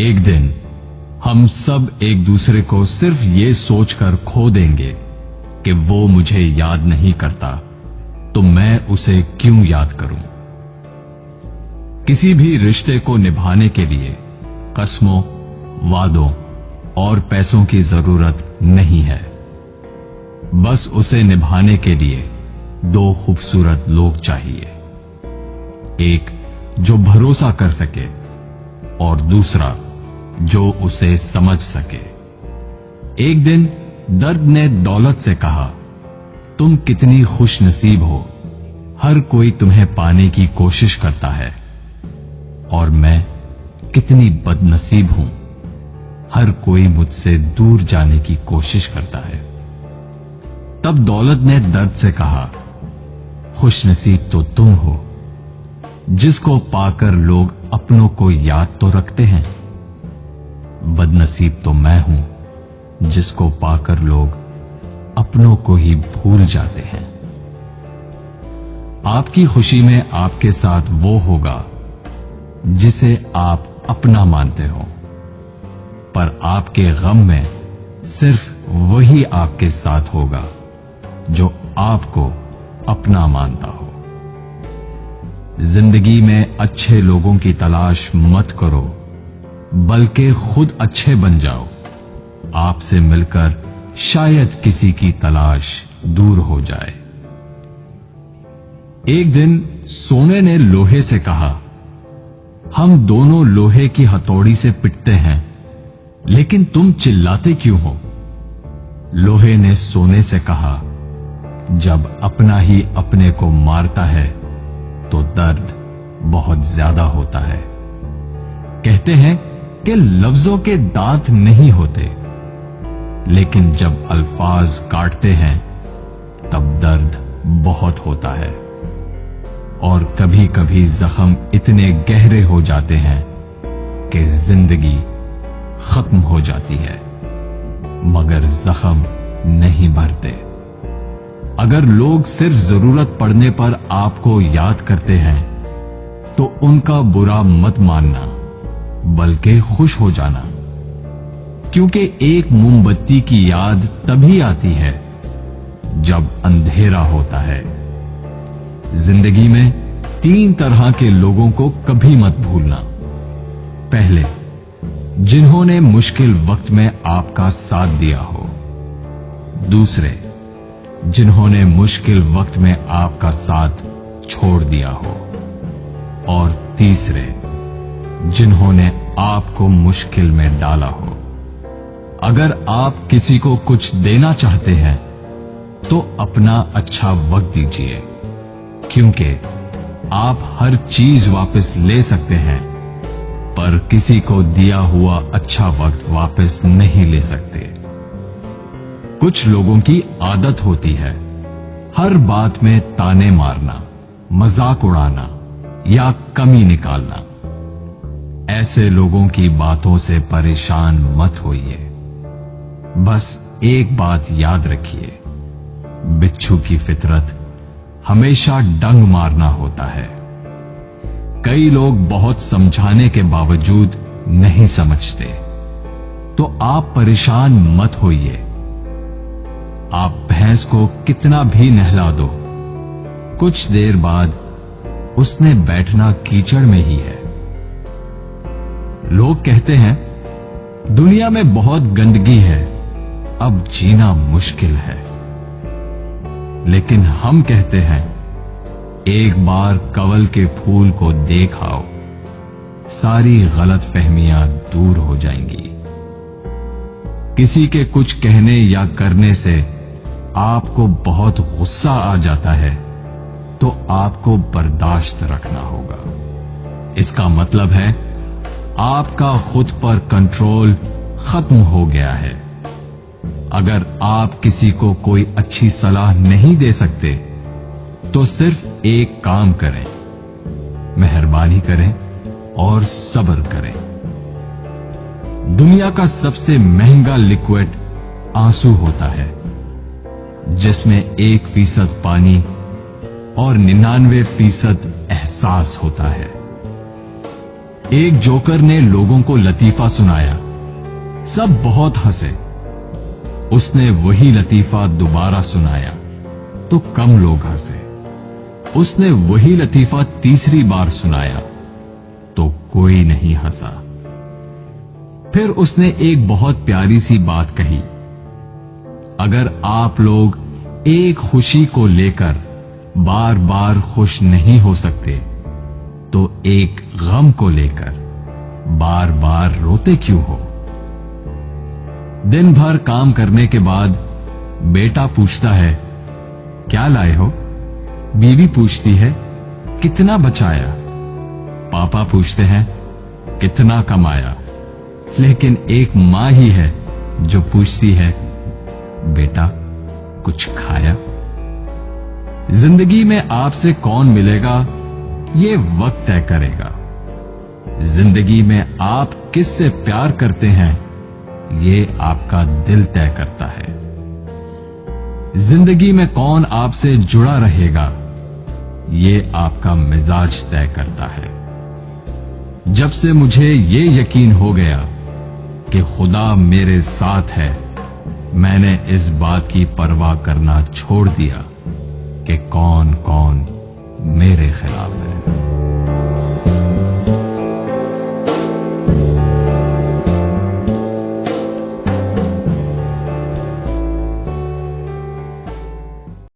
एक दिन हम सब एक दूसरे को सिर्फ ये सोचकर खो देंगे कि वो मुझे याद नहीं करता, तो मैं उसे क्यों याद करूं। किसी भी रिश्ते को निभाने के लिए कस्मों, वादों और पैसों की जरूरत नहीं है। बस उसे निभाने के लिए दो खूबसूरत लोग चाहिए, एक जो भरोसा कर सके और दूसरा जो उसे समझ सके। एक दिन दर्द ने दौलत से कहा, तुम कितनी खुश नसीब हो, हर कोई तुम्हें पाने की कोशिश करता है, और मैं कितनी बदनसीब हूं, हर कोई मुझसे दूर जाने की कोशिश करता है। तब दौलत ने दर्द से कहा, खुश नसीब तो तुम हो, जिसको पाकर लोग अपनों को याद तो रखते हैं। बदनसीब तो मैं हूं, जिसको पाकर लोग अपनों को ही भूल जाते हैं। आपकी खुशी में आपके साथ वो होगा जिसे आप अपना मानते हो, पर आपके गम में सिर्फ वही आपके साथ होगा जो आपको अपना मानता हो। जिंदगी में अच्छे लोगों की तलाश मत करो, बल्कि खुद अच्छे बन जाओ। आपसे मिलकर शायद किसी की तलाश दूर हो जाए। एक दिन सोने ने लोहे से कहा, हम दोनों लोहे की हथौड़ी से पिटते हैं, लेकिन तुम चिल्लाते क्यों हो। लोहे ने सोने से कहा, जब अपना ही अपने को मारता है तो दर्द बहुत ज्यादा होता है। कहते हैं कि लफ्जों के दांत नहीं होते, लेकिन जब अल्फाज काटते हैं तब दर्द बहुत होता है, और कभी कभी जख्म इतने गहरे हो जाते हैं कि जिंदगी खत्म हो जाती है, मगर जख्म नहीं भरते। अगर लोग सिर्फ जरूरत पड़ने पर आपको याद करते हैं तो उनका बुरा मत मानना, बल्कि खुश हो जाना, क्योंकि एक मोमबत्ती की याद तभी आती है जब अंधेरा होता है। जिंदगी में 3 तरह के लोगों को कभी मत भूलना। पहले, जिन्होंने मुश्किल वक्त में आपका साथ दिया हो। दूसरे, जिन्होंने मुश्किल वक्त में आपका साथ छोड़ दिया हो। और तीसरे, जिन्होंने आपको मुश्किल में डाला हो। अगर आप किसी को कुछ देना चाहते हैं तो अपना अच्छा वक्त दीजिए, क्योंकि आप हर चीज वापस ले सकते हैं, पर किसी को दिया हुआ अच्छा वक्त वापस नहीं ले सकते। कुछ लोगों की आदत होती है हर बात में ताने मारना, मजाक उड़ाना या कमी निकालना। ऐसे लोगों की बातों से परेशान मत होइए। बस एक बात याद रखिए, बिच्छू की फितरत हमेशा डंग मारना होता है। कई लोग बहुत समझाने के बावजूद नहीं समझते, तो आप परेशान मत होइए। आप भैंस को कितना भी नहला दो, कुछ देर बाद उसने बैठना कीचड़ में ही है। लोग कहते हैं दुनिया में बहुत गंदगी है, अब जीना मुश्किल है। लेकिन हम कहते हैं एक बार कंवल के फूल को देख आओ, सारी गलतफहमियां दूर हो जाएंगी। किसी के कुछ कहने या करने से आपको बहुत गुस्सा आ जाता है तो आपको बर्दाश्त रखना होगा। इसका मतलब है आपका खुद पर कंट्रोल खत्म हो गया है। अगर आप किसी को कोई अच्छी सलाह नहीं दे सकते तो सिर्फ एक काम करें, मेहरबानी करें और सब्र करें। दुनिया का सबसे महंगा लिक्विड आंसू होता है, जिसमें 1% पानी और 99% एहसास होता है। एक जोकर ने लोगों को लतीफा सुनाया। सब बहुत हंसे। उसने वही लतीफा दोबारा सुनाया तो कम लोग हंसे। उसने वही लतीफा तीसरी बार सुनाया तो कोई नहीं हंसा। फिर उसने एक बहुत प्यारी सी बात कही, अगर आप लोग एक खुशी को लेकर बार बार खुश नहीं हो सकते तो एक गम को लेकर बार बार रोते क्यों हो? दिन भर काम करने के बाद बेटा पूछता है, क्या लाए हो? बीवी पूछती है, कितना बचाया? पापा पूछते हैं, कितना कमाया? लेकिन एक मां ही है जो पूछती है, बेटा कुछ खाया? जिंदगी में आपसे कौन मिलेगा ये वक्त तय करेगा। जिंदगी में आप किससे प्यार करते हैं ये आपका दिल तय करता है। जिंदगी में कौन आपसे जुड़ा रहेगा ये आपका मिजाज तय करता है। जब से मुझे ये यकीन हो गया कि खुदा मेरे साथ है, मैंने इस बात की परवाह करना छोड़ दिया कि कौन कौन